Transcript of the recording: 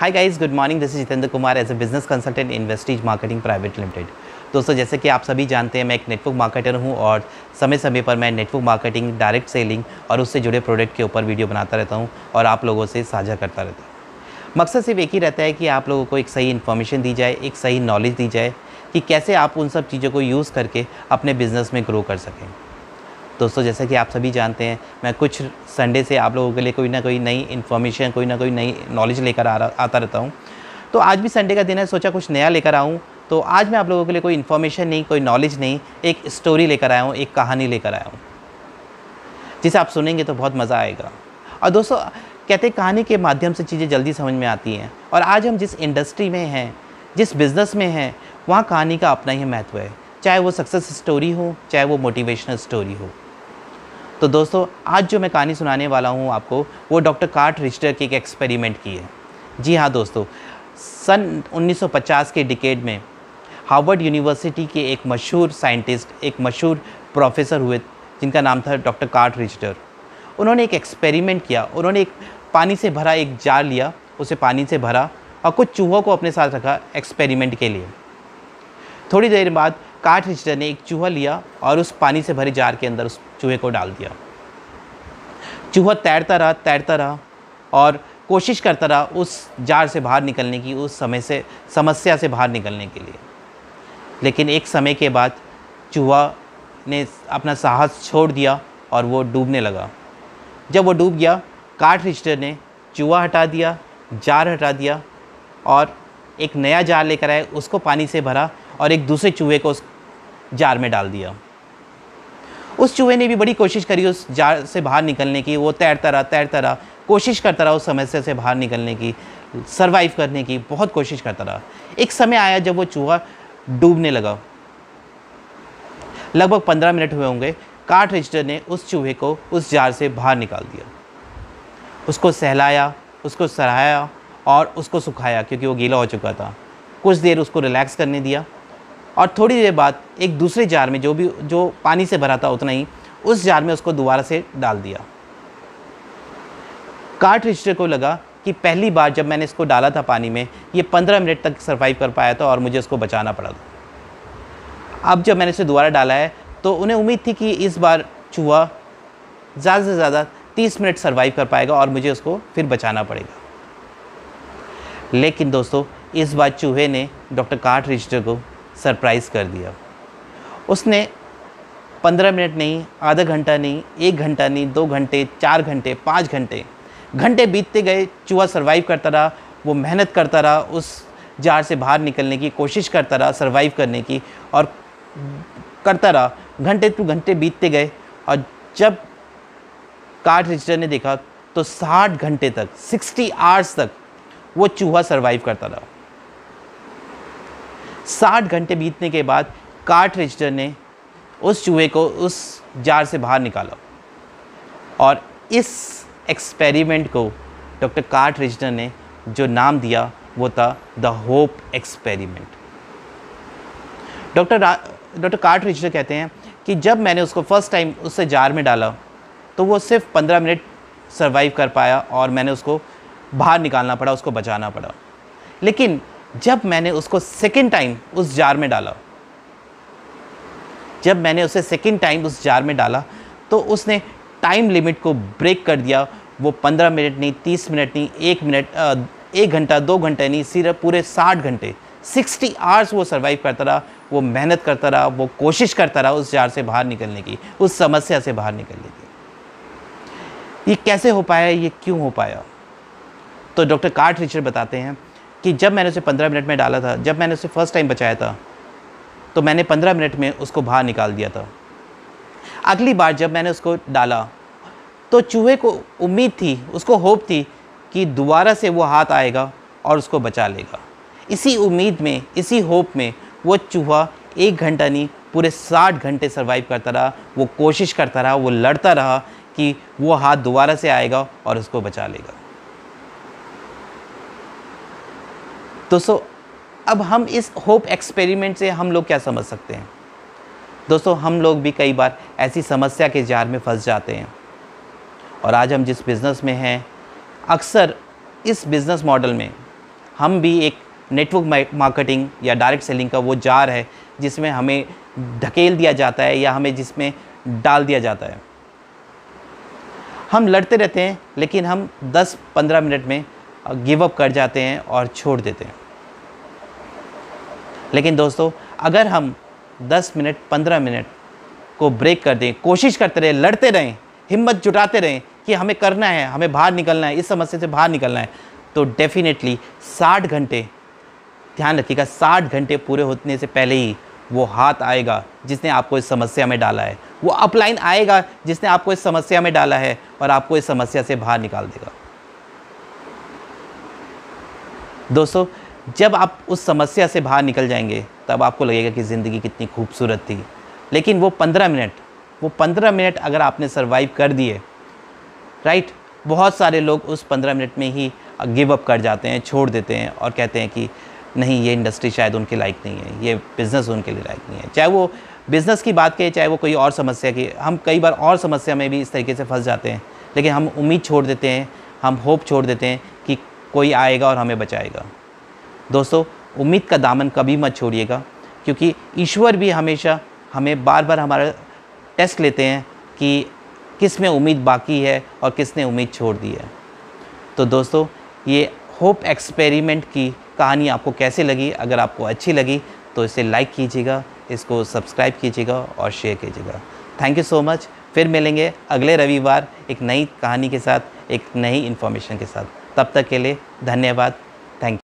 Hi guys, good morning. This is Jitendra Kumar as a business consultant investees marketing private limited. दोस्तों, जैसे कि आप सभी जानते हैं, मैं एक नेटवर्क मार्केटर हूं और समय समय पर मैं नेटवर्क मार्केटिंग, डायरेक्ट सेलिंग और उससे जुड़े प्रोडक्ट के ऊपर वीडियो बनाता रहता हूं और आप लोगों से साझा करता रहता हूं। मकसद सिर्फ एक ही रहता है कि आप लोगों को एक सही इन्फॉर्मेशन दी जाए, एक सही नॉलेज दी जाए कि कैसे आप उन सब चीज़ों को यूज़ करके अपने बिज़नेस में ग्रो कर सकें। दोस्तों, जैसा कि आप सभी जानते हैं, मैं कुछ संडे से आप लोगों के लिए कोई ना कोई नई इन्फॉर्मेशन, कोई ना कोई नई नॉलेज लेकर आता रहता हूं। तो आज भी संडे का दिन है, सोचा कुछ नया लेकर आऊं। तो आज मैं आप लोगों के लिए कोई इन्फॉर्मेशन नहीं, कोई नॉलेज नहीं, एक स्टोरी लेकर आया हूं, एक कहानी लेकर आया हूं जिसे आप सुनेंगे तो बहुत मज़ा आएगा। और दोस्तों, कहते हैं कहानी के माध्यम से चीज़ें जल्दी समझ में आती हैं। और आज हम जिस इंडस्ट्री में हैं, जिस बिज़नेस में हैं, वहाँ कहानी का अपना ही महत्व है, चाहे वो सक्सेस स्टोरी हो, चाहे वो मोटिवेशनल स्टोरी हो। तो दोस्तों, आज जो मैं कहानी सुनाने वाला हूँ आपको, वो डॉक्टर कार्ट रिचटर के एक एक्सपेरिमेंट की है। जी हाँ दोस्तों, सन 1950 के डिकेड में हार्वर्ड यूनिवर्सिटी के एक मशहूर साइंटिस्ट, एक मशहूर प्रोफेसर हुए जिनका नाम था डॉक्टर कार्ट रिचटर। उन्होंने एक एक्सपेरिमेंट किया। उन्होंने एक पानी से भरा एक जार लिया, उसे पानी से भरा और कुछ चूहों को अपने साथ रखा एक्सपेरिमेंट के लिए। थोड़ी देर बाद कार्ट रिचटर ने एक चूहा लिया और उस पानी से भरे जार के अंदर उस चूहे को डाल दिया। चूहा तैरता रहा और कोशिश करता रहा उस जार से बाहर निकलने की, उस समस्या से बाहर निकलने के लिए। लेकिन एक समय के बाद चूहा ने अपना साहस छोड़ दिया और वो डूबने लगा। जब वो डूब गया, कार्ट रिचटर ने चूहा हटा दिया, जार हटा दिया और एक नया जार लेकर आए, उसको पानी से भरा और एक दूसरे चूहे को उस जार में डाल दिया। उस चूहे ने भी बड़ी कोशिश करी उस जार से बाहर निकलने की। वो तैरता रहा, कोशिश करता रहा उस समस्या से बाहर निकलने की, सरवाइव करने की बहुत कोशिश करता रहा। एक समय आया जब वो चूहा डूबने लगा। लगभग 15 मिनट हुए होंगे। कार्ट रिचटर ने उस चूहे को उस जार से बाहर निकाल दिया, उसको सहलाया, उसको सराहाया और उसको सुखाया क्योंकि वो गीला हो चुका था। कुछ देर उसको रिलैक्स करने दिया और थोड़ी देर बाद एक दूसरे जार में जो पानी से भरा था उतना ही, उस जार में उसको दोबारा से डाल दिया। कार्ट रिचटर को लगा कि पहली बार जब मैंने इसको डाला था पानी में, ये 15 मिनट तक सर्वाइव कर पाया था और मुझे उसको बचाना पड़ा था। अब जब मैंने इसे दोबारा डाला है तो उन्हें उम्मीद थी कि इस बार चूहा ज़्यादा से ज़्यादा 30 मिनट सर्वाइव कर पाएगा और मुझे उसको फिर बचाना पड़ेगा। लेकिन दोस्तों, इस बार चूहे ने डॉक्टर कार्ट रिचटर को सरप्राइज़ कर दिया। उसने 15 मिनट नहीं, आधा घंटा नहीं, 1 घंटा नहीं, 2 घंटे, 4 घंटे, 5 घंटे बीतते गए। चूहा सर्वाइव करता रहा, वो मेहनत करता रहा, उस जार से बाहर निकलने की कोशिश करता रहा, सर्वाइव करने की, और करता रहा। घंटे टू घंटे बीतते गए और जब कार्ट रिचटर ने देखा तो 60 घंटे तक, 60 आवर्स तक वो चूहा सर्वाइव करता रहा। 60 घंटे बीतने के बाद कार्ट रिचटर ने उस चूहे को उस जार से बाहर निकाला और इस एक्सपेरिमेंट को डॉक्टर कार्ट रिचटर ने जो नाम दिया वो था the hope experiment. Doctor cart Richter कहते हैं कि जब मैंने उसको फर्स्ट टाइम उससे जार में डाला तो वो सिर्फ 15 मिनट सर्वाइव कर पाया और मैंने उसको बाहर निकालना पड़ा, उसको बचाना पड़ा। लेकिन जब मैंने उसको सेकेंड टाइम उस जार में डाला, तो उसने टाइम लिमिट को ब्रेक कर दिया। वो 15 मिनट नहीं, 30 मिनट नहीं, 1 घंटा, 2 घंटे नहीं, सिर्फ पूरे 60 घंटे, 60 आवर्स वो सर्वाइव करता रहा। वो मेहनत करता रहा, वो कोशिश करता रहा उस जार से बाहर निकलने की, उस समस्या से बाहर निकलने की। ये कैसे हो पाया, ये क्यों हो पाया? तो डॉक्टर कार्ट रिचटर बताते हैं कि जब मैंने उसे 15 मिनट में डाला था, जब मैंने उसे फर्स्ट टाइम बचाया था, तो मैंने 15 मिनट में उसको बाहर निकाल दिया था। अगली बार जब मैंने उसको डाला तो चूहे को उम्मीद थी, उसको होप थी कि दोबारा से वो हाथ आएगा और उसको बचा लेगा। इसी उम्मीद में, इसी होप में वो चूहा 1 घंटा नहीं, पूरे 60 घंटे सर्वाइव करता रहा। वो कोशिश करता रहा, वो लड़ता रहा कि वो हाथ दोबारा से आएगा और उसको बचा लेगा। दोस्तों, अब हम इस होप एक्सपेरिमेंट से हम लोग क्या समझ सकते हैं? दोस्तों, हम लोग भी कई बार ऐसी समस्या के जार में फंस जाते हैं और आज हम जिस बिज़नेस में हैं, अक्सर इस बिज़नेस मॉडल में हम भी एक नेटवर्क मार्केटिंग या डायरेक्ट सेलिंग का वो जार है जिसमें हमें ढकेल दिया जाता है या हमें जिसमें डाल दिया जाता है। हम लड़ते रहते हैं लेकिन हम 10-15 मिनट में गिव अप कर जाते हैं और छोड़ देते हैं। लेकिन दोस्तों, अगर हम 10 मिनट 15 मिनट को ब्रेक कर दें, कोशिश करते रहें, लड़ते रहें, हिम्मत जुटाते रहें कि हमें करना है, हमें बाहर निकलना है, इस समस्या से बाहर निकलना है, तो डेफिनेटली 60 घंटे, ध्यान रखिएगा, 60 घंटे पूरे होने से पहले ही वो हाथ आएगा जिसने आपको इस समस्या में डाला है, वो अपलाइन आएगा जिसने आपको इस समस्या में डाला है और आपको इस समस्या से बाहर निकाल देगा। दोस्तों, जब आप उस समस्या से बाहर निकल जाएंगे तब आपको लगेगा कि ज़िंदगी कितनी खूबसूरत थी। लेकिन वो 15 मिनट अगर आपने सर्वाइव कर दिए, राइट, बहुत सारे लोग उस 15 मिनट में ही गिव अप कर जाते हैं, छोड़ देते हैं और कहते हैं कि नहीं, ये इंडस्ट्री शायद उनके लायक नहीं है, ये बिज़नेस उनके लिए लायक नहीं है। चाहे वो बिज़नेस की बात करें, चाहे वो कोई और समस्या की, हम कई बार और समस्या में भी इस तरीके से फंस जाते हैं। लेकिन हम उम्मीद छोड़ देते हैं, हम होप छोड़ देते हैं कि कोई आएगा और हमें बचाएगा। दोस्तों, उम्मीद का दामन कभी मत छोड़िएगा, क्योंकि ईश्वर भी हमेशा हमें बार बार हमारा टेस्ट लेते हैं कि किस में उम्मीद बाकी है और किसने उम्मीद छोड़ दी है। तो दोस्तों, ये होप एक्सपेरिमेंट की कहानी आपको कैसे लगी? अगर आपको अच्छी लगी तो इसे लाइक कीजिएगा, इसको सब्सक्राइब कीजिएगा और शेयर कीजिएगा। Thank you so much. फिर मिलेंगे अगले रविवार एक नई कहानी के साथ, एक नई इन्फॉर्मेशन के साथ। तब तक के लिए धन्यवाद। Thank you.